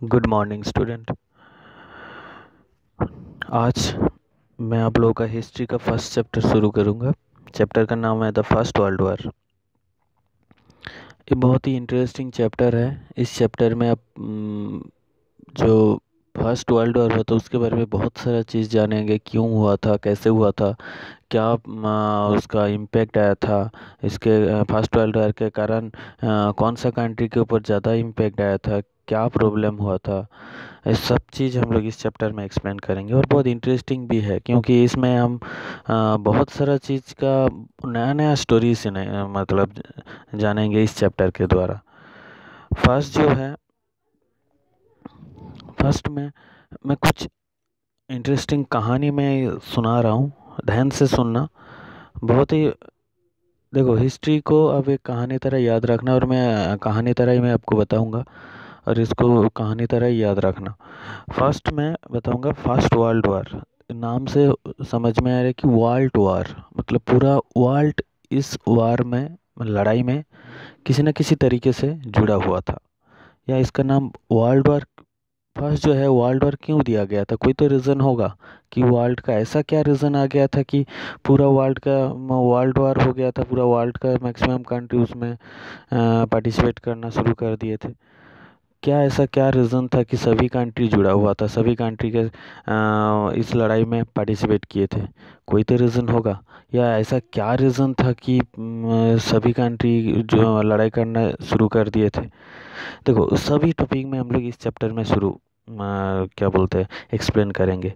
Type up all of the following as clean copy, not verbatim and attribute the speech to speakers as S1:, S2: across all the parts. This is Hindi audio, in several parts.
S1: Good morning student. आज मैं आप लोगों का हिस्ट्री का फर्स्ट चैप्टर शुरू करूंगा। चैप्टर का नाम है द फर्स्ट वर्ल्ड वॉर। ये बहुत ही इंटरेस्टिंग चैप्टर है। इस चैप्टर में आप जो फर्स्ट वर्ल्ड वॉर हुआ था उसके बारे में बहुत सारा चीज़ जानेंगे, क्यों हुआ था, कैसे हुआ था, क्या उसका इम्पैक्ट आया था। इसके फर्स्ट वर्ल्ड वॉर के कारण कौन सा कंट्री के ऊपर ज़्यादा इम्पैक्ट आया था, क्या प्रॉब्लम हुआ था। ये सब चीज़ हम लोग इस चैप्टर में एक्सप्लेन करेंगे और बहुत इंटरेस्टिंग भी है क्योंकि इसमें हम बहुत सारा चीज़ का नया नया स्टोरी से मतलब जानेंगे इस चैप्टर के द्वारा। फर्स्ट जो है, फर्स्ट में मैं कुछ इंटरेस्टिंग कहानी में सुना रहा हूँ, ध्यान से सुनना। बहुत ही देखो, हिस्ट्री को अब एक कहानी तरह याद रखना और मैं कहानी तरह ही मैं आपको बताऊंगा और इसको कहानी तरह ही याद रखना। फर्स्ट मैं बताऊंगा फर्स्ट वर्ल्ड वॉर। नाम से समझ में आ रहा है कि वर्ल्ड वॉर मतलब पूरा वर्ल्ड इस वार में, लड़ाई में किसी न किसी तरीके से जुड़ा हुआ था। या इसका नाम वर्ल्ड वॉर फर्स्ट जो है, वर्ल्ड वॉर क्यों दिया गया था, कोई तो रीज़न होगा कि वर्ल्ड का ऐसा क्या रीज़न आ गया था कि पूरा वर्ल्ड का वर्ल्ड वॉर हो गया था। पूरा वर्ल्ड का मैक्सिमम कंट्री उसमें पार्टिसिपेट करना शुरू कर दिए थे। क्या ऐसा क्या रीज़न था कि सभी कंट्री जुड़ा हुआ था, सभी कंट्री के इस लड़ाई में पार्टिसिपेट किए थे। कोई तो रीज़न होगा। या ऐसा क्या रीज़न था कि सभी कंट्री जो लड़ाई करना शुरू कर दिए थे। देखो, सभी टॉपिक में हम लोग इस चैप्टर में शुरू क्या बोलते हैं एक्सप्लेन करेंगे।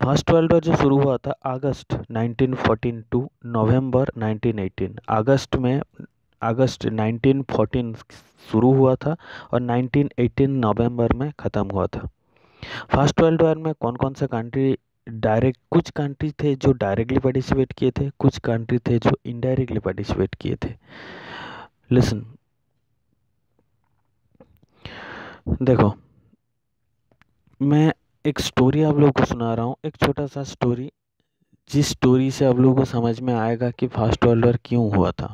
S1: फर्स्ट वर्ल्ड वॉर जो शुरू हुआ था अगस्त 1914 टू नवंबर 1918। अगस्त 1914 शुरू हुआ था और 1918 नवंबर में ख़त्म हुआ था। फर्स्ट वर्ल्ड वॉर में कौन कौन सा कंट्री डायरेक्ट, कुछ कंट्री थे जो डायरेक्टली पार्टिसिपेट किए थे, कुछ कंट्री थे जो इनडायरेक्टली पार्टिसिपेट किए थे। लिसन, देखो, मैं एक स्टोरी आप लोगों को सुना रहा हूँ, एक छोटा सा स्टोरी, जिस स्टोरी से आप लोगों को समझ में आएगा कि फर्स्ट वर्ल्ड वॉर क्यों हुआ था।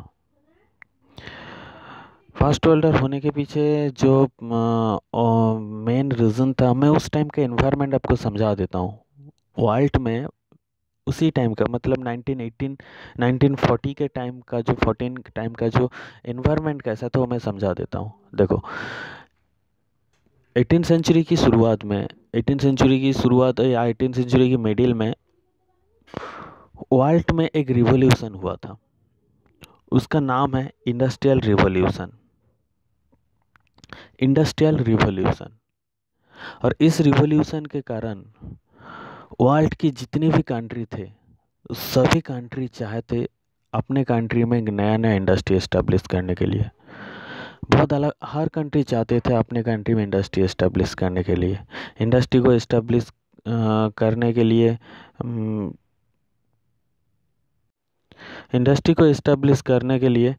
S1: फर्स्ट वर्ल्ड वॉर होने के पीछे जो मेन रीज़न था, मैं उस टाइम का एनवायरनमेंट आपको समझा देता हूँ। वर्ल्ड में उसी टाइम का मतलब 1918 1940 के टाइम का जो 14 के टाइम का जो एनवायरनमेंट कैसा था वो मैं समझा देता हूँ। देखो, 18 सेंचुरी की शुरुआत में, 18 सेंचुरी की शुरुआत या 18 सेंचुरी की मिडिल में वर्ल्ड में एक रिवॉल्यूशन हुआ था। उसका नाम है इंडस्ट्रियल रिवॉल्यूशन। Industrial revolution. और इस रिवॉल्यूशन के कारण वर्ल्ड की जितने भी कंट्री थे, सभी कंट्री चाहते अपने कंट्री में एक नया नया इंडस्ट्री एस्टेब्लिश करने के लिए। बहुत अलग, हर कंट्री चाहते थे अपने कंट्री में इंडस्ट्री एस्टेब्लिश करने के लिए। इंडस्ट्री को एस्टेब्लिश करने के लिए इंडस्ट्री को एस्टेब्लिश करने के लिए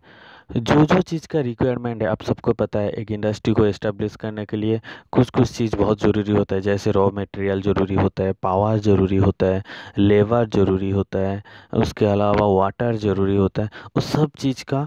S1: जो जो चीज़ का रिक्वायरमेंट है, आप सबको पता है। एक इंडस्ट्री को एस्टेब्लिश करने के लिए कुछ कुछ चीज़ बहुत ज़रूरी होता है, जैसे रॉ मटेरियल ज़रूरी होता है, पावर ज़रूरी होता है, लेबर ज़रूरी होता है, उसके अलावा वाटर ज़रूरी होता है। उस सब चीज़ का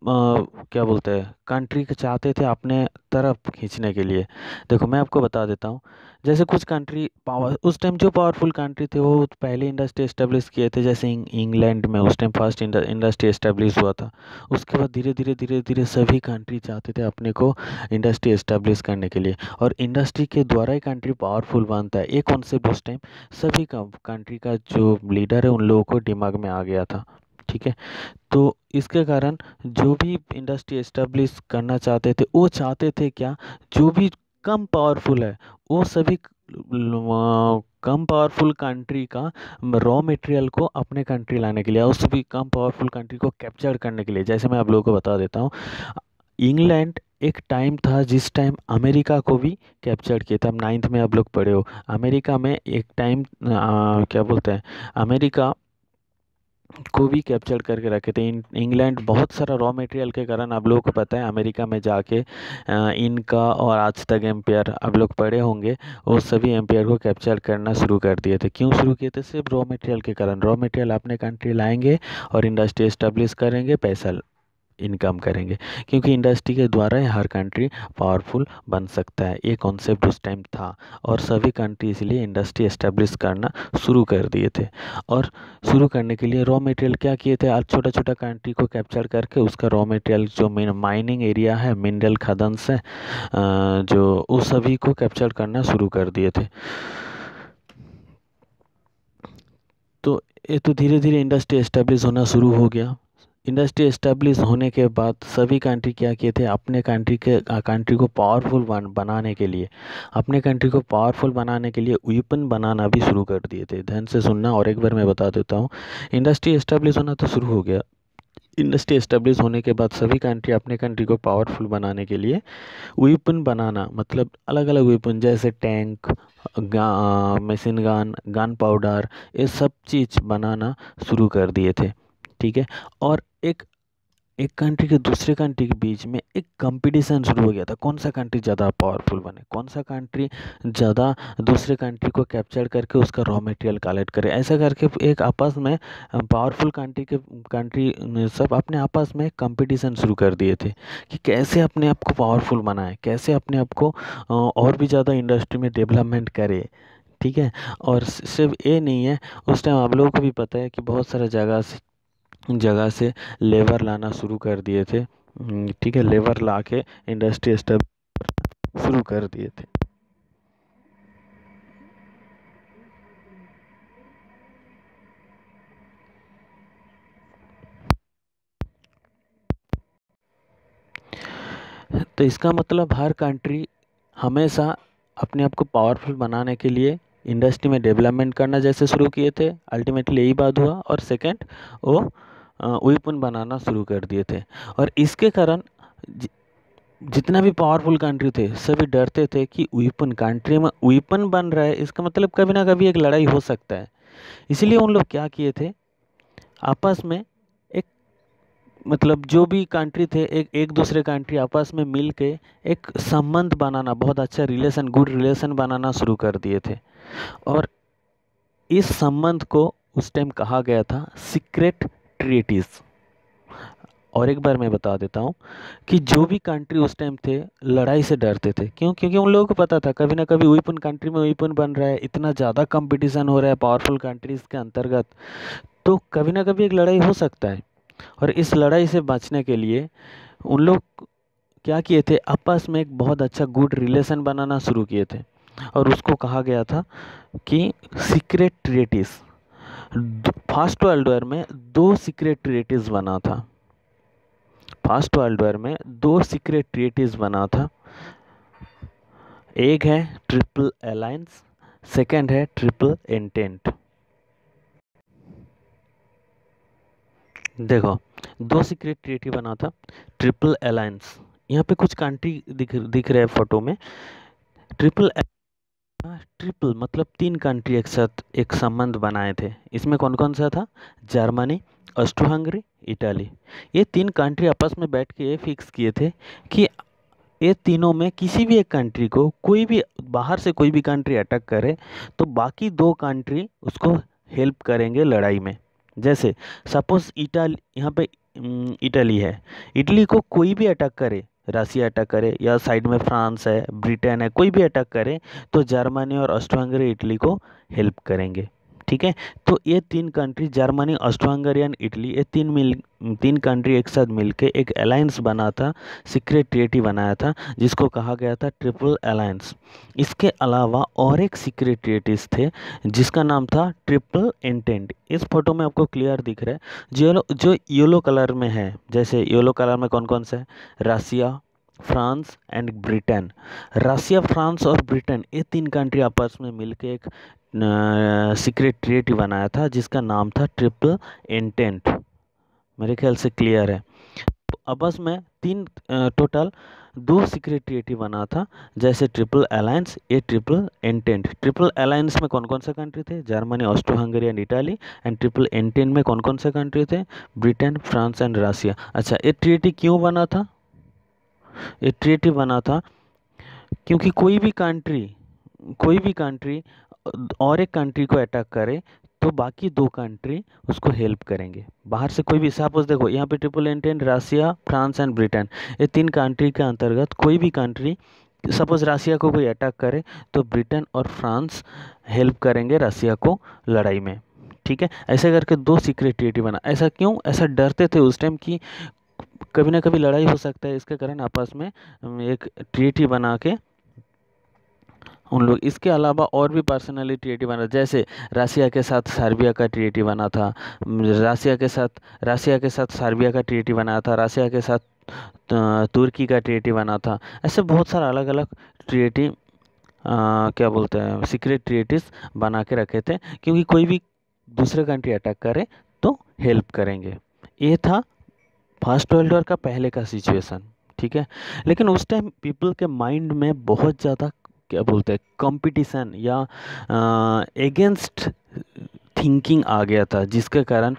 S1: क्या बोलते हैं, कंट्री के चाहते थे अपने तरफ खींचने के लिए। देखो, मैं आपको बता देता हूँ। जैसे कुछ कंट्री पावर, उस टाइम जो पावरफुल कंट्री थे वो पहले इंडस्ट्री एस्टेब्लिश किए थे। जैसे इंग्लैंड में उस टाइम फर्स्ट इंडस्ट्री एस्टेब्लिश हुआ था। उसके बाद धीरे धीरे धीरे धीरे सभी कंट्री चाहते थे अपने को इंडस्ट्री एस्टेब्लिश करने के लिए, और इंडस्ट्री के द्वारा ही कंट्री पावरफुल बनता है। ये कॉन्सेप्ट उस टाइम सभी का कंट्री का जो लीडर है उन लोगों को दिमाग में आ गया था। ठीक है, तो इसके कारण जो भी इंडस्ट्री एस्टेब्लिश करना चाहते थे वो चाहते थे क्या, जो भी कम पावरफुल है वो सभी कम पावरफुल कंट्री का रॉ मटेरियल को अपने कंट्री लाने के लिए, उस भी कम पावरफुल कंट्री को कैप्चर करने के लिए। जैसे मैं आप लोगों को बता देता हूँ, इंग्लैंड एक टाइम था जिस टाइम अमेरिका को भी कैप्चर किया था। 9th में आप लोग पढ़े हो, अमेरिका में एक टाइम क्या बोलते हैं, अमेरिका को भी कैप्चर करके रखे थे। इंग्लैंड बहुत सारा रॉ मटेरियल के कारण, आप लोगों को पता है, अमेरिका में जाके इनका और आज तक एम्पायर आप लोग पढ़े होंगे, वो सभी एम्पायर को कैप्चर करना शुरू कर दिए थे। क्यों शुरू किए थे? सिर्फ रॉ मटेरियल के कारण। रॉ मटेरियल अपने कंट्री लाएंगे और इंडस्ट्री एस्टेब्लिश करेंगे, पैसा इनकम करेंगे, क्योंकि इंडस्ट्री के द्वारा ही हर कंट्री पावरफुल बन सकता है। ये कॉन्सेप्ट उस टाइम था और सभी कंट्री इसलिए इंडस्ट्री एस्टेब्लिश करना शुरू कर दिए थे। और शुरू करने के लिए रॉ मटेरियल क्या किए थे, आज छोटा छोटा कंट्री को कैप्चर करके उसका रॉ मटेरियल जो माइनिंग एरिया है, मिनरल खदान से जो उस सभी को कैप्चर करना शुरू कर दिए थे। तो ये तो धीरे धीरे इंडस्ट्री एस्टेब्लिश होना शुरू हो गया। इंडस्ट्री एस्टेब्लिश होने के बाद सभी कंट्री क्या किए थे, अपने कंट्री को पावरफुल बनाने के लिए, अपने कंट्री को पावरफुल बनाने के लिए वेपन बनाना भी शुरू कर दिए थे। ध्यान से सुनना और एक बार मैं बता देता हूँ। इंडस्ट्री एस्टेब्लिश होना तो शुरू हो गया। इंडस्ट्री एस्टेब्लिश होने के बाद सभी कंट्री अपने कंट्री को पावरफुल बनाने के लिए वेपन बनाना, मतलब अलग अलग वेपन जैसे tank, machine gun, gun powder, ये सब चीज़ बनाना शुरू कर दिए थे। ठीक है। और एक एक कंट्री के दूसरे कंट्री के बीच में एक कंपटीशन शुरू हो गया था, कौन सा कंट्री ज़्यादा पावरफुल बने, कौन सा कंट्री ज़्यादा दूसरे कंट्री को कैप्चर करके उसका रॉ मटेरियल कलेक्ट करे। ऐसा करके एक आपस में पावरफुल कंट्री सब अपने आपस में कंपटीशन शुरू कर दिए थे कि कैसे अपने आप को पावरफुल बनाए, कैसे अपने आप को और भी ज़्यादा इंडस्ट्री में डेवलपमेंट करे। ठीक है। और सिर्फ ये नहीं है, उस टाइम आप लोगों को भी पता है कि बहुत सारा जगह से लेबर लाना शुरू कर दिए थे। ठीक है। लेबर ला के इंडस्ट्री स्टेप शुरू कर दिए थे। तो इसका मतलब हर कंट्री हमेशा अपने आप को पावरफुल बनाने के लिए इंडस्ट्री में डेवलपमेंट करना जैसे शुरू किए थे, अल्टीमेटली यही बात हुआ। और सेकंड, वो वेपन बनाना शुरू कर दिए थे। और इसके कारण जितना भी पावरफुल कंट्री थे सभी डरते थे कि वेपन कंट्री में वेपन बन रहा है, इसका मतलब कभी ना कभी एक लड़ाई हो सकता है। इसलिए उन लोग क्या किए थे, आपस में एक, मतलब जो भी कंट्री थे एक एक दूसरे कंट्री आपस में मिल के एक संबंध बनाना, बहुत अच्छा रिलेशन, गुड रिलेशन बनाना शुरू कर दिए थे। और इस संबंध को उस टाइम कहा गया था सीक्रेट ट्रीटीज। और एक बार मैं बता देता हूँ कि जो भी कंट्री उस टाइम थे लड़ाई से डरते थे, क्यों? क्योंकि उन लोगों को पता था कभी ना कभी वेपन कंट्री में वेपन बन रहा है, इतना ज़्यादा कंपटीशन हो रहा है पावरफुल कंट्रीज़ के अंतर्गत, तो कभी ना कभी एक लड़ाई हो सकता है। और इस लड़ाई से बचने के लिए उन लोग क्या किए थे, आपस में एक बहुत अच्छा गुड रिलेशन बनाना शुरू किए थे। और उसको कहा गया था कि secret treaties. First world war में दो सीक्रेट ट्रीटीज बना था। फर्स्ट वर्ल्ड वॉर में दो सीक्रेट ट्रीटीज बना था। एक है ट्रिपल अलायंस, सेकंड है ट्रिपल एंटेंट। देखो, दो सीक्रेट ट्रीटी बना था, ट्रिपल अलायंस। यहाँ पे कुछ कंट्री दिख रहे हैं फोटो में। ट्रिपल ट्रिपल मतलब तीन कंट्री एक साथ एक संबंध बनाए थे। इसमें कौन कौन सा था, जर्मनी, ऑस्ट्रो हंगरी, इटाली। ये तीन कंट्री आपस में बैठ के ये फिक्स किए थे कि ये तीनों में किसी भी एक कंट्री को कोई भी बाहर से कोई भी कंट्री अटैक करे तो बाकी दो कंट्री उसको हेल्प करेंगे लड़ाई में। जैसे सपोज इटाली, यहाँ पे इटली है, इटली को कोई भी अटैक करे, रसिया अटैक करे या साइड में फ्रांस है, ब्रिटेन है, कोई भी अटैक करे तो जर्मनी और ऑस्ट्रो हंगरी इटली को हेल्प करेंगे। ठीक है। तो ये तीन country Germany, Austro Hungary, Italy, ये तीन कंट्री एक साथ मिलके एक अलायंस बना था, सीक्रेट ट्रीटी बनाया था जिसको कहा गया था ट्रिपल अलायंस। इसके अलावा और एक सीक्रेट ट्रीटीज थे जिसका नाम था ट्रिपल इंटेंट। इस फोटो में आपको क्लियर दिख रहा है, जो येलो कलर में है, जैसे येलो कलर में कौन कौन सा है, Russia, France and Britain. Russia, France और ब्रिटेन ये तीन कंट्री आपस में मिलके एक सीक्रेट ट्रीटी बनाया था जिसका नाम था ट्रिपल इंटेंट। मेरे ख्याल से क्लियर है। तो आपस में टोटल दो सीक्रेट ट्रीटी बना था, जैसे ट्रिपल अलायंस, ये ट्रिपल इंटेंट। ट्रिपल अलायंस में कौन कौन से कंट्री थे, Germany, Austro Hungary and Italy. And triple intent में कौन कौन से कंट्री थे, ब्रिटेन, फ्रांस एंड रसिया। अच्छा, ये ट्रीटी क्यों बना था, ये ट्रीटी बना था क्योंकि कोई भी कंट्री और एक कंट्री को अटैक करे तो बाकी 2 कंट्री उसको हेल्प करेंगे। बाहर से कोई भी, सपोज देखो यहाँ पे triple entente Russia, France and Britain, ये 3 कंट्री के अंतर्गत कोई भी कंट्री, सपोज रसिया को कोई अटैक करे तो ब्रिटेन और फ्रांस हेल्प करेंगे रसिया को लड़ाई में। ठीक है, ऐसे करके 2 सीक्रेट ट्रीटी बना। ऐसा क्यों? ऐसा डरते थे उस टाइम कि कभी ना कभी लड़ाई हो सकता है, इसके कारण आपस में एक ट्रीटी बना के उन लोग। इसके अलावा और भी पर्सनली ट्रीटी बना, जैसे रसिया के साथ सर्बिया का ट्रीटी बना था, रसिया के साथ सर्बिया का ट्रीटी बना था, रसिया के साथ तुर्की का ट्रीटी बना था। ऐसे बहुत सारा अलग अलग ट्रीटी क्या बोलते हैं, सीक्रेट ट्रीटीज बना के रखे थे, क्योंकि कोई भी दूसरे कंट्री अटैक करे तो हेल्प करेंगे। ये था फर्स्ट वर्ल्ड वॉर का पहले का सिचुएशन। ठीक है, लेकिन उस टाइम पीपल के माइंड में बहुत ज़्यादा क्या बोलते हैं, कंपटीशन या अगेंस्ट थिंकिंग आ गया था, जिसके कारण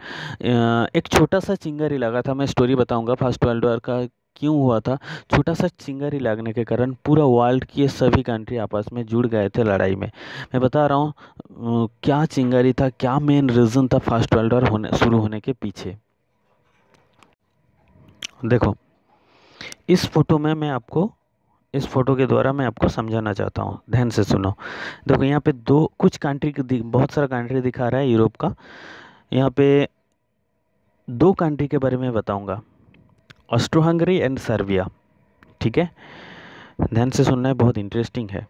S1: एक छोटा सा चिंगारी लगा था। मैं स्टोरी बताऊंगा फर्स्ट वर्ल्ड वॉर का क्यों हुआ था। छोटा सा चिंगारी लगने के कारण पूरा वर्ल्ड की ये सभी कंट्री आपस में जुड़ गए थे लड़ाई में। मैं बता रहा हूँ क्या चिंगारी था, क्या मेन रीज़न था फर्स्ट वर्ल्ड वॉर शुरू होने के पीछे। देखो इस फोटो में मैं आपको, इस फोटो के द्वारा मैं आपको समझाना चाहता हूँ, ध्यान से सुनो। देखो यहाँ पे कुछ कंट्री बहुत सारा कंट्री दिखा रहा है यूरोप का। यहाँ पे 2 कंट्री के बारे में बताऊंगा, ऑस्ट्रो हंगरी एंड सर्बिया। ठीक है, ध्यान से सुनना है, बहुत इंटरेस्टिंग है।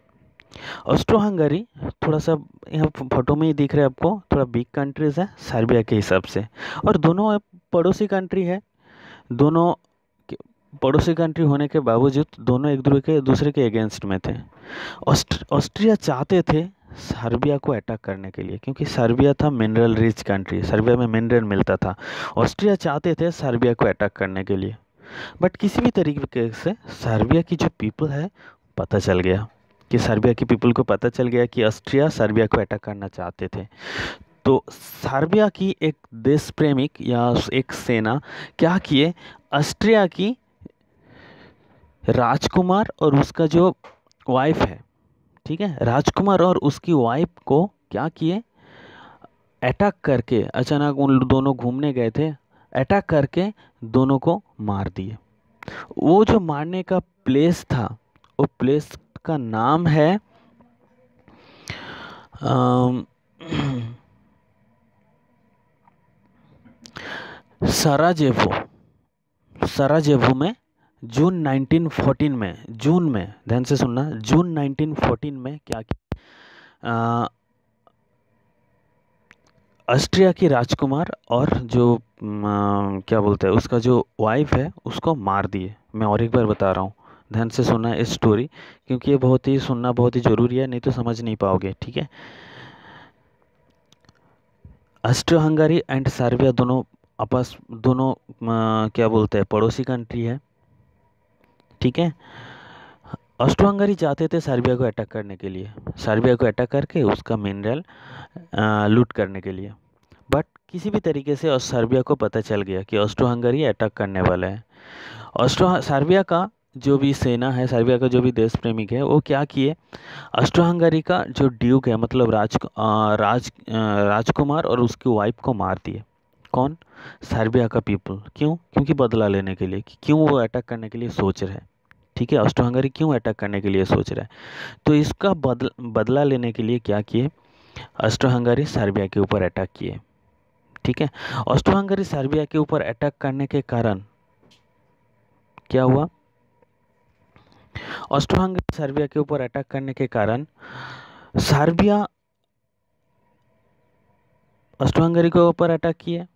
S1: ऑस्ट्रो हंगरी थोड़ा सा यहाँ फोटो में ही दिख रहा है आपको, थोड़ा बिग कंट्रीज है सर्बिया के हिसाब से, और दोनों पड़ोसी कंट्री है। दोनों पड़ोसी कंट्री होने के बावजूद दोनों एक दूसरे के अगेंस्ट में थे। ऑस्ट्रिया चाहते थे सर्बिया को अटैक करने के लिए, क्योंकि सर्बिया था मिनरल रिच कंट्री, सर्बिया में मिनरल मिलता था। ऑस्ट्रिया चाहते थे सर्बिया को अटैक करने के लिए, बट किसी भी तरीके से सर्बिया की जो पीपल है पता चल गया कि सर्बिया की पीपल को पता चल गया कि ऑस्ट्रिया सर्बिया को अटैक करना चाहते थे। तो सर्बिया की एक देश प्रेमिक या एक सेना क्या किए, ऑस्ट्रिया की राजकुमार और उसका जो वाइफ है, ठीक है, राजकुमार और उसकी वाइफ को क्या किए, अटैक करके, अचानक उन दोनों घूमने गए थे, अटैक करके दोनों को मार दिए। वो जो मारने का प्लेस था, वो प्लेस का नाम है सराजेवो। सराजेवो में जून 1914 में, जून में, ध्यान से सुनना, जून 1914 में क्या किया, ऑस्ट्रिया की राजकुमार और जो क्या बोलते हैं उसका जो वाइफ है उसको मार दिए। मैं और एक बार बता रहा हूँ, ध्यान से सुनना इस स्टोरी, क्योंकि ये बहुत ही सुनना बहुत ही ज़रूरी है, नहीं तो समझ नहीं पाओगे। ठीक है, ऑस्ट्रिया हंगरी एंड सर्बिया दोनों क्या बोलते हैं पड़ोसी कंट्री है। ठीक है, ऑस्ट्रो हंगरी चाहते थे सर्बिया को अटैक करने के लिए, सर्बिया को अटैक करके उसका मिनरल लूट करने के लिए, बट किसी भी तरीके से और सर्बिया को पता चल गया कि ऑस्ट्रो हंगरी अटैक करने वाला है। सर्बिया का जो भी सेना है, सर्बिया का जो भी देश प्रेमिक है, वो क्या किए, ऑस्ट्रो हंगरी का जो ड्यूक है, मतलब राजकुमार और उसकी वाइफ को मार दिए। कौन? सर्बिया का पीपल। क्यों? क्योंकि बदला लेने के लिए, कि क्यों वो अटैक करने के लिए सोच रहे हैं। ठीक है, ऑस्ट्रो हंगरी क्यों अटैक करने के लिए सोच रहा है, तो इसका बदला लेने के लिए क्या किए, ऑस्ट्रो हंगरी सर्बिया के ऊपर अटैक किए। ठीक है, ऑस्ट्रो हंगरी सर्बिया के ऊपर अटैक करने के कारण क्या हुआ, ऑस्ट्रो हंगरी सर्बिया के ऊपर अटैक करने के कारण सर्बिया ऑस्ट्रो हंगरी के ऊपर अटैक किए।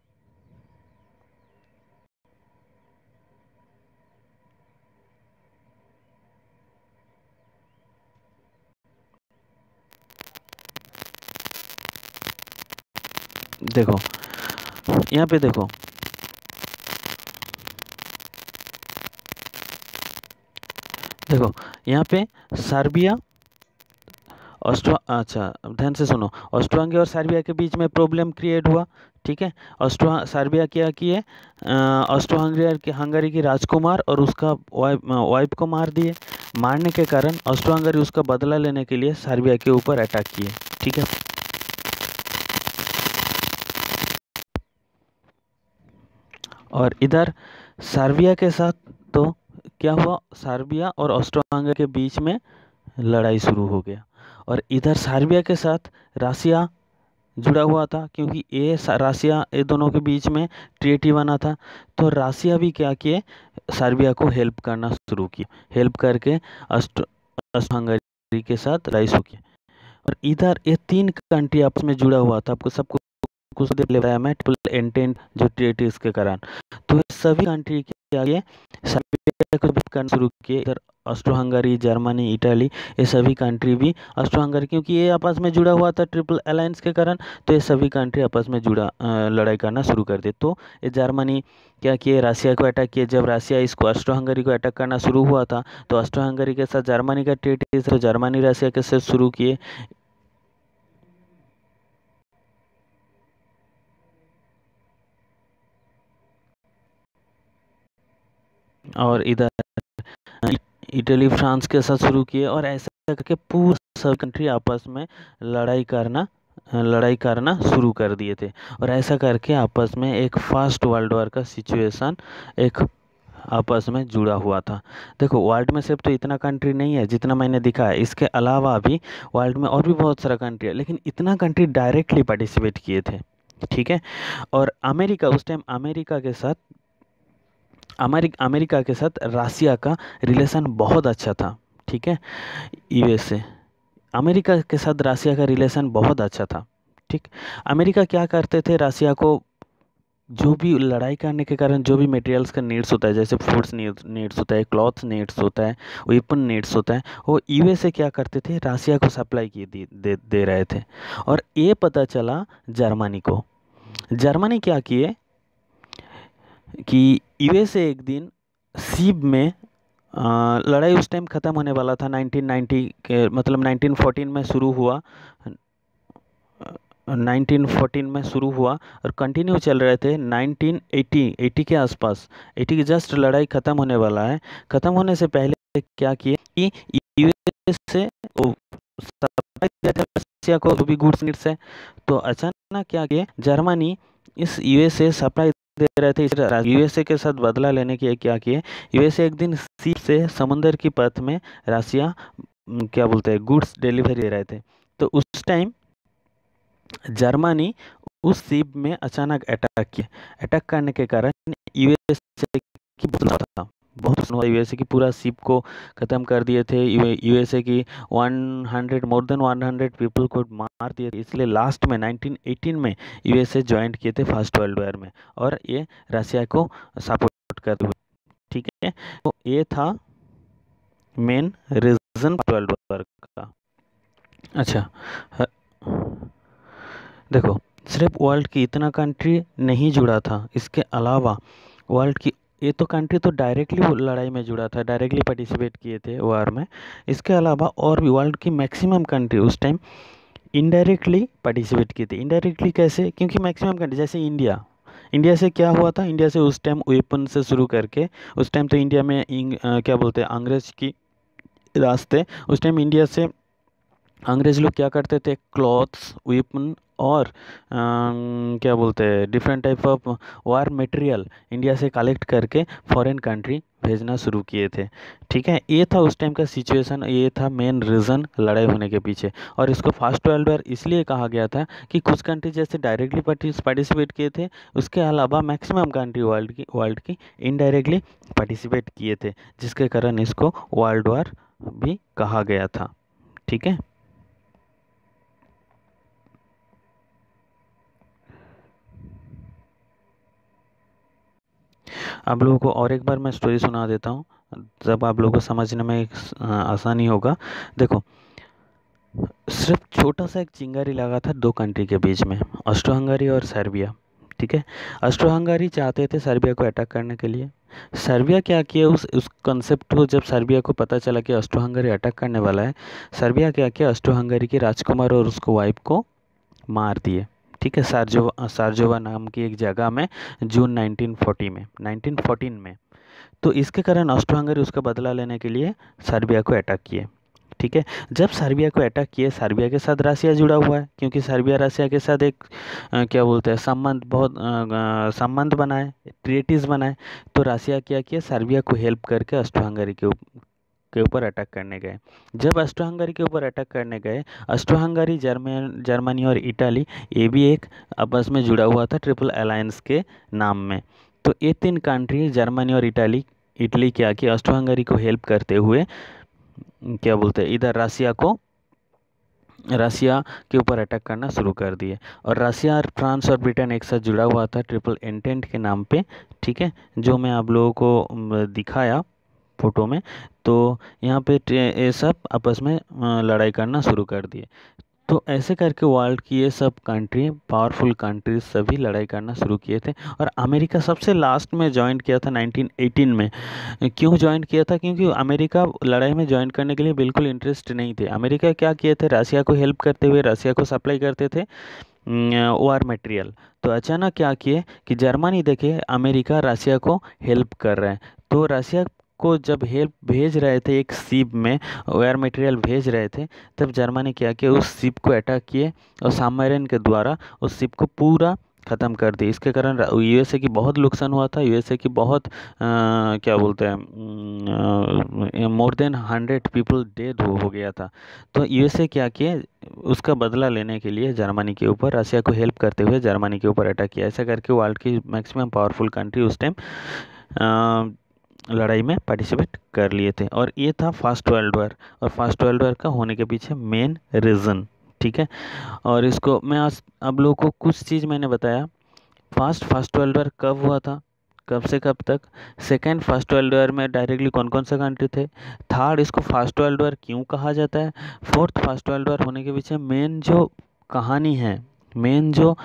S1: देखो यहाँ पे देखो, यहाँ पे सर्बिया अच्छा ध्यान से सुनो, ऑस्ट्रो हंगरी और सर्बिया के बीच में प्रॉब्लम क्रिएट हुआ। ठीक है, सर्बिया क्या किए, ऑस्ट्रो हंगरी की राजकुमार और उसका वाइफ को मार दिए। मारने के कारण ऑस्ट्रो हंगरी उसका बदला लेने के लिए सर्बिया के ऊपर अटैक किए। ठीक है, और इधर सर्बिया के साथ तो क्या हुआ, सर्बिया और ऑस्ट्रो हंगरी के बीच में लड़ाई शुरू हो गया। और इधर सर्बिया के साथ रसिया जुड़ा हुआ था, क्योंकि रसिया ये दोनों के बीच में ट्रीटी बना था। तो रसिया भी क्या किए, सर्बिया को हेल्प करना शुरू किया, हेल्प करके ऑस्ट्रो हंगरी के साथ लड़ाई शुरू की। और इधर ये तीन कंट्री आपस में जुड़ा हुआ था, आपको सबको कुछ देर बताया मैं, ट्रिपल एंटेंट जो ट्रीटीज के कारण। तो ये सभी कंट्री के आगे सर्बिया को हेल्प करना शुरू किए। इधर ऑस्ट्रो हंगरी, जर्मनी, इटली, ये सभी कंट्री भी ऑस्ट्रो हंगरी, क्योंकि ये आपस में जुड़ा हुआ था ट्रिपल अलायंस के कारण, तो ये सभी कंट्री आपस में लड़ाई करना शुरू कर दी। तो ये जर्मनी क्या किए, रसिया को अटैक किए। जब रसिया इसको ऑस्ट्रो हंगरी को अटैक करना शुरू हुआ था, तो ऑस्ट्रो हंगरी के साथ जर्मनी का ट्रीटी, तो जर्मनी रसिया के साथ शुरू किए। और इधर इटली फ्रांस के साथ शुरू किए। और ऐसा करके पूरे सब कंट्री आपस में लड़ाई करना शुरू कर दिए थे। और ऐसा करके आपस में एक फर्स्ट वर्ल्ड वॉर का सिचुएशन एक आपस में जुड़ा हुआ था। देखो वर्ल्ड में सिर्फ तो इतना कंट्री नहीं है जितना मैंने दिखाया, इसके अलावा भी वर्ल्ड में और भी बहुत सारा कंट्री है, लेकिन इतना कंट्री डायरेक्टली पार्टिसिपेट किए थे। ठीक है। और अमेरिका, उस टाइम अमेरिका के साथ रसिया का रिलेशन बहुत अच्छा था। ठीक है। यूएसए, अमेरिका के साथ रसिया का रिलेशन बहुत अच्छा था। ठीक। अमेरिका क्या करते थे, रसिया को जो भी लड़ाई करने के कारण जो भी मटेरियल्स का नीड्स होता है, जैसे फूड्स नीड्स होता है, क्लॉथ्स नीड्स होता है, वेपन नीड्स होता है, वो यूएसए क्या करते थे, रसिया को सप्लाई दे रहे थे। और ये पता चला जर्मनी को। जर्मनी क्या किए कि यूएसए एक दिन सीब में लड़ाई उस टाइम ख़त्म होने वाला था, 1990 के मतलब 1914 में शुरू हुआ, 1914 में शुरू हुआ और कंटिन्यू चल रहे थे 1980 के आसपास। 80 की जस्ट लड़ाई ख़त्म होने वाला है। ख़त्म होने से पहले क्या किए कि यूएस से सप्लाई किया था रसिया को जो भी गुड्स नीड्स है। तो अचानक क्या किए, जर्मनी इस यूएसए सप्लाई दे रहे थे, इस यूएसए के साथ बदला लेने के क्या किए, यूएसए एक दिन सीप से समुद्र की पथ में रसिया क्या बोलते हैं गुड्स डिलीवरी दे रहे थे। तो उस टाइम जर्मनी उस शिप में अचानक अटैक किया। अटैक करने के कारण यूएसए की बहुत नुकसान हुआ। यूएसए की पूरा शिप को ख़त्म कर दिए थे। यूएसए की 100 मोर देन 100 पीपल को मार दिए थे। इसलिए लास्ट में 1918 में यूएसए ज्वाइन किए थे फर्स्ट वर्ल्ड वॉर में, और ये रसिया को सपोर्ट करते हुए। ठीक है। तो ये था मेन रीज़न वर्ल्ड वॉर का। अच्छा, देखो सिर्फ वर्ल्ड की इतना कंट्री नहीं जुड़ा था, इसके अलावा वर्ल्ड की ये तो कंट्री तो डायरेक्टली लड़ाई में जुड़ा था, डायरेक्टली पार्टिसिपेट किए थे वार में। इसके अलावा और भी वर्ल्ड की मैक्सिमम कंट्री उस टाइम इनडायरेक्टली पार्टिसिपेट किए थे। इनडायरेक्टली कैसे, क्योंकि मैक्सिमम कंट्री जैसे इंडिया से क्या हुआ था, इंडिया से उस टाइम वेपन से शुरू करके, उस टाइम तो इंडिया में क्या बोलते हैं अंग्रेज की रास्ते, उस टाइम इंडिया से अंग्रेज लोग क्या करते थे, क्लॉथ्स, वेपन और क्या बोलते हैं different type of war material India से कलेक्ट करके फॉरेन कंट्री भेजना शुरू किए थे। ठीक है। ये था उस टाइम का सिचुएशन, ये था मेन रीज़न लड़ाई होने के पीछे। और इसको फर्स्ट वर्ल्ड वॉर इसलिए कहा गया था कि कुछ कंट्री जैसे डायरेक्टली पार्टिसिपेट किए थे, उसके अलावा मैक्सिमम कंट्री वर्ल्ड की इनडायरेक्टली पार्टिसिपेट किए थे, जिसके कारण इसको वर्ल्ड वॉर भी कहा गया था। ठीक है। आप लोगों को और एक बार मैं स्टोरी सुना देता हूँ, जब आप लोगों को समझने में आसानी होगा। देखो सिर्फ छोटा सा एक चिंगारी लगा था दो कंट्री के बीच में, ऑस्ट्रो हंगरी और सर्बिया। ठीक है। ऑस्ट्रो हंगरी चाहते थे सर्बिया को अटैक करने के लिए। सर्बिया क्या किया, उस कॉन्सेप्ट को जब सर्बिया को पता चला कि ऑस्ट्रो हंगरी अटैक करने वाला है, सर्बिया क्या किया, ऑस्ट्रो हंगरी के राजकुमार और उसको वाइफ को मार दिए। ठीक है। सारजोवा नाम की एक जगह में जून 1914 में। तो इसके कारण ऑस्ट्रो हंगरी उसका बदला लेने के लिए सर्बिया को अटैक किए। ठीक है। जब सर्बिया को अटैक किए, सर्बिया के साथ रसिया जुड़ा हुआ है, क्योंकि सर्बिया रसिया के साथ एक क्या बोलते हैं संबंध, बहुत संबंध बनाए, ट्रीटीज बनाए। तो रसिया क्या किया, सर्बिया को हेल्प करके ऑस्ट्रो हंगरी के ऊपर अटैक करने गए। जब ऑस्ट्रो हंगरी के ऊपर अटैक करने गए, ऑस्ट्रो हंगरी, जर्मनी और इटाली, ये भी एक आपस में जुड़ा हुआ था ट्रिपल अलायंस के नाम में। तो ये तीन कंट्री, जर्मनी और इटली क्या किया, ऑस्ट्रो हंगरी को हेल्प करते हुए क्या बोलते हैं इधर रसिया के ऊपर अटैक करना शुरू कर दिए। और रसिया और फ्रांस और ब्रिटेन एक साथ जुड़ा हुआ था ट्रिपल एंटेंट के नाम पे, ठीक है, जो मैं आप लोगों को दिखाया फोटो में। तो यहाँ पे ये सब आपस में लड़ाई करना शुरू कर दिए। तो ऐसे करके वर्ल्ड की ये सब कंट्री, पावरफुल कंट्रीज सभी लड़ाई करना शुरू किए थे। और अमेरिका सबसे लास्ट में ज्वाइन किया था 1918 में। क्यों ज्वाइन किया था, क्योंकि अमेरिका लड़ाई में ज्वाइन करने के लिए बिल्कुल इंटरेस्ट नहीं थे। अमेरिका क्या किए थे, रसिया को हेल्प करते हुए रसिया को सप्लाई करते थे वार मटेरियल। तो अचानक क्या किए कि जर्मनी देखे अमेरिका रसिया को हेल्प कर रहे हैं, तो रसिया को जब हेल्प भेज रहे थे, एक शिप में वार मटेरियल भेज रहे थे, तब जर्मनी क्या किया, उस शिप को अटैक किए और सबमरीन के द्वारा उस शिप को पूरा ख़त्म कर दी। इसके कारण यूएसए की बहुत नुकसान हुआ था। यूएसए की बहुत क्या बोलते हैं, मोर देन 100 पीपल डेड हो गया था। तो यूएसए क्या किए, उसका बदला लेने के लिए जर्मनी के ऊपर, रसिया को हेल्प करते हुए जर्मनी के ऊपर अटैक किया। ऐसा करके वर्ल्ड की मैक्सिमम पावरफुल कंट्री उस टाइम लड़ाई में पार्टिसिपेट कर लिए थे। और ये था फर्स्ट वर्ल्ड वॉर। और फर्स्ट वर्ल्ड वॉर का होने के पीछे मेन रीज़न, ठीक है। और इसको मैं आज आप लोगों को कुछ चीज़ मैंने बताया। फर्स्ट वर्ल्ड वॉर कब हुआ था, कब से कब तक। सेकेंड, फर्स्ट वर्ल्ड वॉर में डायरेक्टली कौन कौन से कंट्री थे। थर्ड, इसको फर्स्ट वर्ल्ड वॉर क्यों कहा जाता है। फोर्थ, फर्स्ट वर्ल्ड वॉर होने के पीछे मेन जो कहानी है, मेन जो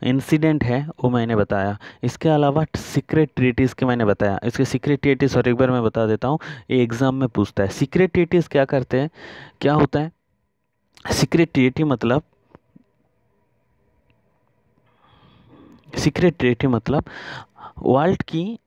S1: इंसिडेंट है, वो मैंने बताया। इसके अलावा सीक्रेट ट्रीटीज़ के मैंने बताया। इसके सीक्रेट ट्रीटीज़ और एक बार मैं बता देता हूँ, ये एग्ज़ाम में पूछता है। सीक्रेट ट्रीटीज़ क्या करते हैं, क्या होता है सीक्रेट ट्रीटी मतलब, सीक्रेट ट्रीटी मतलब वर्ल्ड की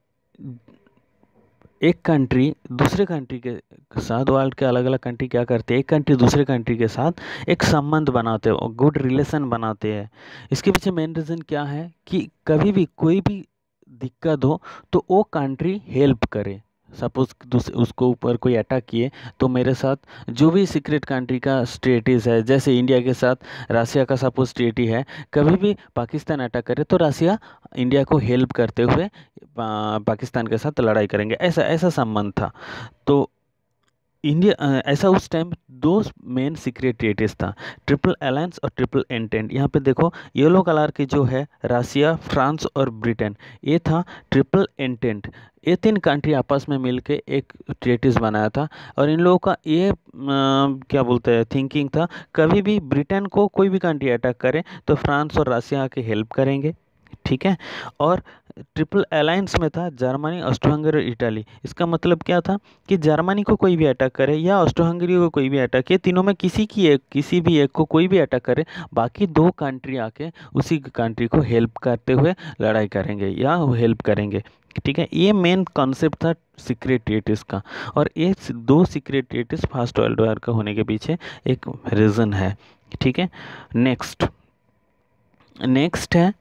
S1: एक कंट्री दूसरे कंट्री के साथ, वर्ल्ड के अलग अलग कंट्री क्या करते हैं, एक कंट्री दूसरे कंट्री के साथ एक संबंध बनाते हैं, गुड रिलेशन बनाते हैं। इसके पीछे मेन रीज़न क्या है कि कभी भी कोई भी दिक्कत हो तो वो कंट्री हेल्प करे। सपोज उसको ऊपर कोई अटैक किए, तो मेरे साथ जो भी सीक्रेट कंट्री का स्ट्रेटीज है, जैसे इंडिया के साथ रसिया का सपोज ट्रीटी है, कभी भी पाकिस्तान अटैक करे तो रसिया इंडिया को हेल्प करते हुए पाकिस्तान के साथ लड़ाई करेंगे, ऐसा ऐसा संबंध था। तो इंडिया ऐसा उस टाइम दो मेन सीक्रेट ट्रीटीज था, ट्रिपल अलायंस और ट्रिपल एंटेंट। यहाँ पे देखो येलो कलर की जो है रसिया, फ्रांस और ब्रिटेन, ये था ट्रिपल एंटेंट। ये तीन कंट्री आपस में मिलके एक ट्रीटीज बनाया था। और इन लोगों का ये क्या बोलते हैं थिंकिंग था, कभी भी ब्रिटेन को कोई भी कंट्री अटैक करे तो फ्रांस और रसिया आके हेल्प करेंगे, ठीक है। और ट्रिपल अलायंस में था जर्मनी, ऑस्ट्रो हंगरी और इटाली। इसका मतलब क्या था कि जर्मनी को कोई भी अटैक करे या ऑस्ट्रो हंगरी को कोई भी अटैक करे, तीनों में किसी भी एक को कोई भी अटैक करे, बाकी दो कंट्री आके उसी कंट्री को हेल्प करते हुए लड़ाई करेंगे या हेल्प करेंगे, ठीक है। ये मेन कॉन्सेप्ट था सीक्रेट ट्रीटीज का। और ये दो secret treaties first world war का होने के पीछे एक रीज़न है, ठीक है। नेक्स्ट है,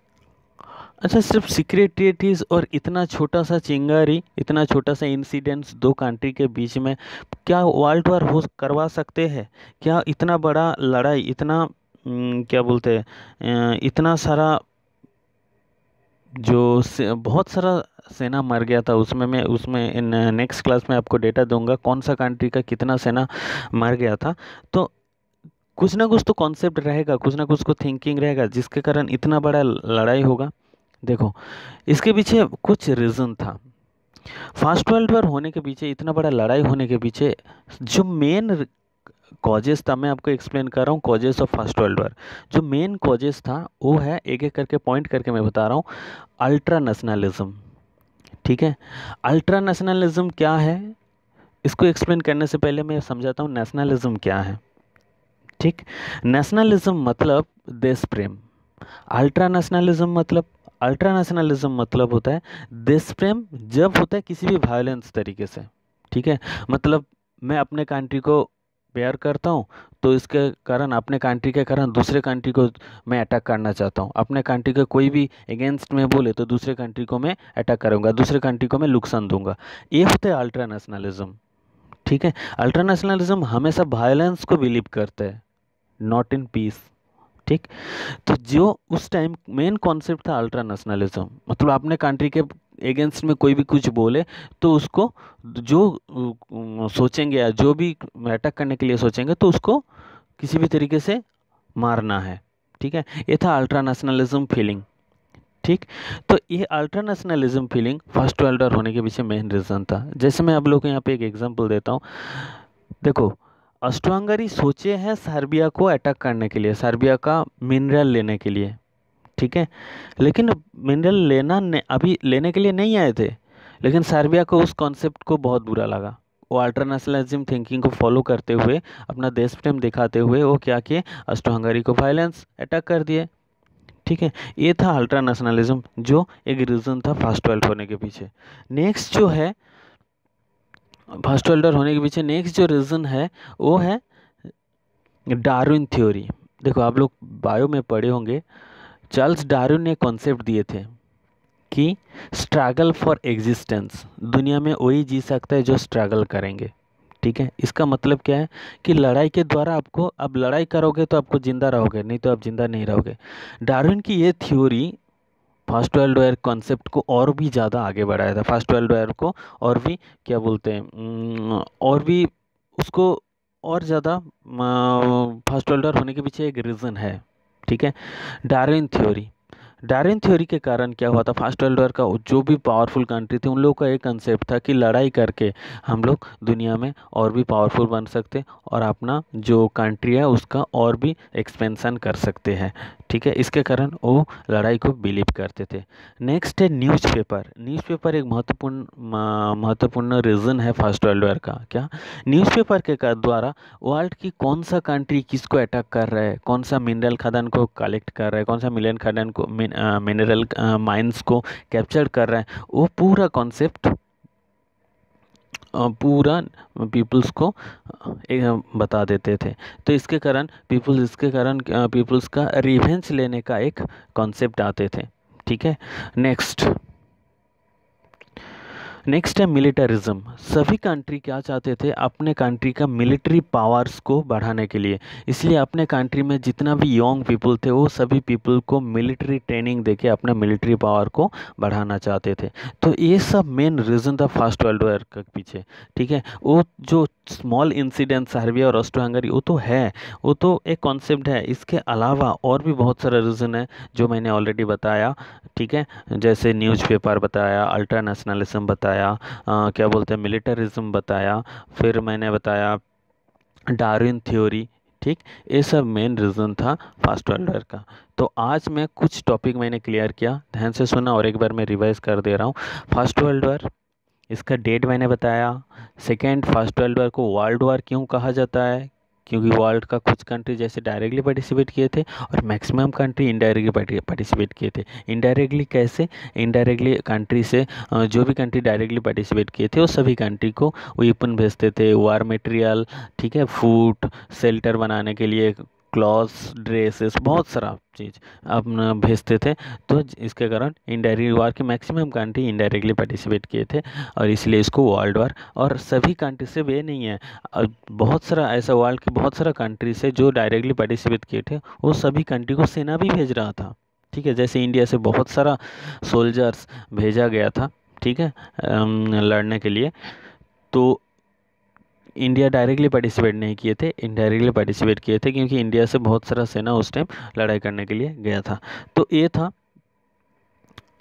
S1: अच्छा, सिर्फ सीक्रेट ट्रीटीज और इतना छोटा सा चिंगारी, इतना छोटा सा इंसिडेंट्स दो कंट्री के बीच में क्या वर्ल्ड वॉर हो करवा सकते हैं क्या। इतना बड़ा लड़ाई, इतना क्या बोलते हैं इतना सारा बहुत सारा सेना मर गया था उसमें। मैं उसमें नेक्स्ट क्लास में आपको डेटा दूंगा कौन सा कंट्री का कितना सेना मर गया था। तो कुछ ना कुछ तो कॉन्सेप्ट रहेगा, कुछ ना कुछ को थिंकिंग रहेगा जिसके कारण इतना बड़ा लड़ाई होगा। देखो इसके पीछे कुछ रीज़न था। फर्स्ट वर्ल्ड वॉर होने के पीछे, इतना बड़ा लड़ाई होने के पीछे जो मेन कॉजेस था, मैं आपको एक्सप्लेन कर रहा हूँ causes of first world war. जो मेन कॉजेस था वो है, एक एक करके पॉइंट करके मैं बता रहा हूँ। अल्ट्रा नेशनलिज्म, ठीक है। अल्ट्रा नेशनलिज्म क्या है, इसको एक्सप्लेन करने से पहले मैं समझाता हूँ नेशनलिज्म क्या है, ठीक। नेशनलिज्म मतलब देश प्रेम। अल्ट्रा नेशनलिज्म मतलब होता है देश प्रेम जब होता है किसी भी वायलेंस तरीके से, ठीक है। मतलब मैं अपने कंट्री को बेयर करता हूँ तो इसके कारण, अपने कंट्री के कारण दूसरे कंट्री को मैं अटैक करना चाहता हूँ। अपने कंट्री के कोई भी अगेंस्ट में बोले तो दूसरे कंट्री को मैं अटैक करूँगा, दूसरे कंट्री को मैं नुकसान दूंगा। ये होता है अल्ट्रा नेशनलिज्म। ठीक है, अल्ट्रा नेशनलिज्म हमेशा वायलेंस को बिलीव करता है, नॉट इन पीस। ठीक, तो जो उस टाइम मेन कॉन्सेप्ट था अल्ट्रा नेशनलिज्म, मतलब अपने कंट्री के अगेंस्ट में कोई भी कुछ बोले तो उसको जो सोचेंगे या जो भी अटैक करने के लिए सोचेंगे तो उसको किसी भी तरीके से मारना है। ठीक है, ये था अल्ट्रा नेशनलिज्म फीलिंग। ठीक, तो ये ultra nationalism feeling first world war होने के पीछे मेन रीज़न था। जैसे मैं आप लोग को यहाँ पे एक एग्जांपल देता हूँ। देखो, ऑस्ट्रो हंगरी सोचे हैं सर्बिया को अटैक करने के लिए, सर्बिया का मिनरल लेने के लिए। ठीक है, लेकिन मिनरल अभी लेने के लिए नहीं आए थे, लेकिन सर्बिया को उस कॉन्सेप्ट को बहुत बुरा लगा। वो अल्ट्रा नेशनलिज्म थिंकिंग को फॉलो करते हुए, अपना देश प्रेम दिखाते हुए वो क्या किए, ऑस्ट्रो हंगरी को वायलेंस अटैक कर दिए। ठीक है, ये था अल्ट्रा नेशनलिज्म, जो एक रीज़न था फर्स्ट वर्ल्ड होने के पीछे। नेक्स्ट जो है, फर्स्ट वर्ल्ड वॉर होने के पीछे नेक्स्ट जो रीज़न है वो है डार्विन थ्योरी। देखो, आप लोग बायो में पढ़े होंगे, चार्ल्स डार्विन ने कॉन्सेप्ट दिए थे कि स्ट्रगल फॉर एग्जिस्टेंस, दुनिया में वही जी सकता है जो स्ट्रगल करेंगे। ठीक है, इसका मतलब क्या है कि लड़ाई के द्वारा आपको, अब लड़ाई करोगे तो आपको जिंदा रहोगे, नहीं तो आप जिंदा नहीं रहोगे। डार्विन की ये theory first world war concept को और भी ज़्यादा आगे बढ़ाया था, फर्स्ट वर्ल्ड वॉर को और भी क्या बोलते हैं, और भी उसको और ज़्यादा फर्स्ट वर्ल्ड वॉर होने के पीछे एक रीज़न है। ठीक है, डार्विन थ्योरी। डार्विन थ्योरी के कारण क्या हुआ था, फर्स्ट वर्ल्ड वॉर का जो भी पावरफुल कंट्री थे उन लोगों का एक कंसेप्ट था कि लड़ाई करके हम लोग दुनिया में और भी पावरफुल बन सकते और अपना जो कंट्री है उसका और भी एक्सपेंशन कर सकते हैं। ठीक है, इसके कारण वो लड़ाई को बिलीव करते थे। नेक्स्ट है न्यूज़पेपर। न्यूज़पेपर एक महत्वपूर्ण रीज़न है फर्स्ट वर्ल्ड वॉर का। क्या, न्यूज़पेपर के द्वारा वर्ल्ड की कौन सा कंट्री किसको अटैक कर रहा है, कौन सा मिनरल खदान को कलेक्ट कर रहा है, कौन सा मिलियन खदान को मिनरल माइंस को कैप्चर कर रहा है, वो पूरा कॉन्सेप्ट पूरा पीपल्स को बता देते थे। तो इसके कारण पीपल्स का रिवेंज लेने का एक कॉन्सेप्ट आते थे। ठीक है, नेक्स्ट है मिलिटरिज्म। सभी कंट्री क्या चाहते थे, अपने कंट्री का मिलिट्री पावर्स को बढ़ाने के लिए, इसलिए अपने कंट्री में जितना भी यंग पीपल थे वो सभी पीपल को मिलिट्री ट्रेनिंग देके अपना मिलिट्री पावर को बढ़ाना चाहते थे। तो ये सब मेन रीज़न था फर्स्ट वर्ल्ड वॉर के पीछे। ठीक है, वो जो स्मॉल इंसिडेंट सर्बिया और ऑस्ट्रो हंगरी वो तो है, वो तो एक कॉन्सेप्ट है। इसके अलावा और भी बहुत सारा रीज़न है जो मैंने ऑलरेडी बताया। ठीक है, जैसे न्यूज़पेपर बताया, अल्ट्रा नेशनलिज्म बताया, क्या बोलते हैं मिलिटरिज्म बताया, फिर मैंने बताया डार्विन थ्योरी। ठीक, ये सब मेन रीज़न था फर्स्ट वर्ल्ड वॉर का। तो आज मैं कुछ टॉपिक मैंने क्लियर किया, ध्यान से सुना और एक बार मैं रिवाइज कर दे रहा हूँ। फर्स्ट वर्ल्ड वॉर, इसका डेट मैंने बताया। सेकेंड, फर्स्ट वर्ल्ड वॉर को वर्ल्ड वॉर क्यों कहा जाता है, क्योंकि वर्ल्ड का कुछ कंट्री जैसे डायरेक्टली पार्टिसिपेट किए थे और मैक्सिमम कंट्री इनडायरेक्टली पार्टिसिपेट किए थे। इनडायरेक्टली कैसे, इनडायरेक्टली कंट्री से जो भी कंट्री डायरेक्टली पार्टिसिपेट किए थे वो सभी कंट्री को वेपन भेजते थे, वार मटेरियल, ठीक है, फूड, शेल्टर बनाने के लिए, क्लॉथ्स, ड्रेसेस, बहुत सारा चीज़ अपना भेजते थे। तो इसके कारण इनडायरेक्ट वार के मैक्सिमम कंट्री इनडायरेक्टली पार्टिसिपेट किए थे और इसलिए इसको वर्ल्ड वार। और सभी कंट्री से वे नहीं है, बहुत सारा ऐसा वर्ल्ड के बहुत सारा कंट्री से जो डायरेक्टली पार्टिसिपेट किए थे वो सभी कंट्री को सेना भी भेज रहा था। ठीक है, जैसे इंडिया से बहुत सारा सोल्जर्स भेजा गया था, ठीक है, लड़ने के लिए। तो इंडिया डायरेक्टली पार्टिसिपेट नहीं किए थे, इनडायरेक्टली पार्टिसिपेट किए थे, क्योंकि इंडिया से बहुत सारा सेना उस टाइम लड़ाई करने के लिए गया था। तो ये था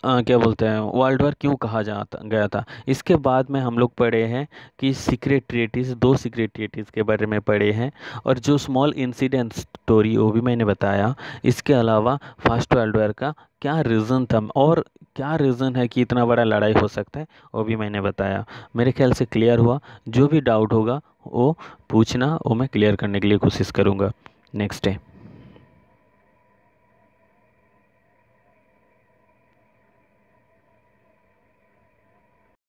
S1: क्या बोलते हैं वर्ल्ड वॉर क्यों कहा गया था। इसके बाद में हम लोग पढ़े हैं कि सीक्रेट ट्रीटीज़, 2 सीक्रेट ट्रीटीज़ के बारे में पढ़े हैं और जो स्मॉल इंसिडेंट स्टोरी वो भी मैंने बताया। इसके अलावा फर्स्ट वर्ल्ड वॉर का क्या रीज़न था और क्या रीज़न है कि इतना बड़ा लड़ाई हो सकता है वो भी मैंने बताया। मेरे ख्याल से क्लियर हुआ। जो भी डाउट होगा वो पूछना, वो मैं क्लियर करने के लिए कोशिश करूँगा। नेक्स्ट है।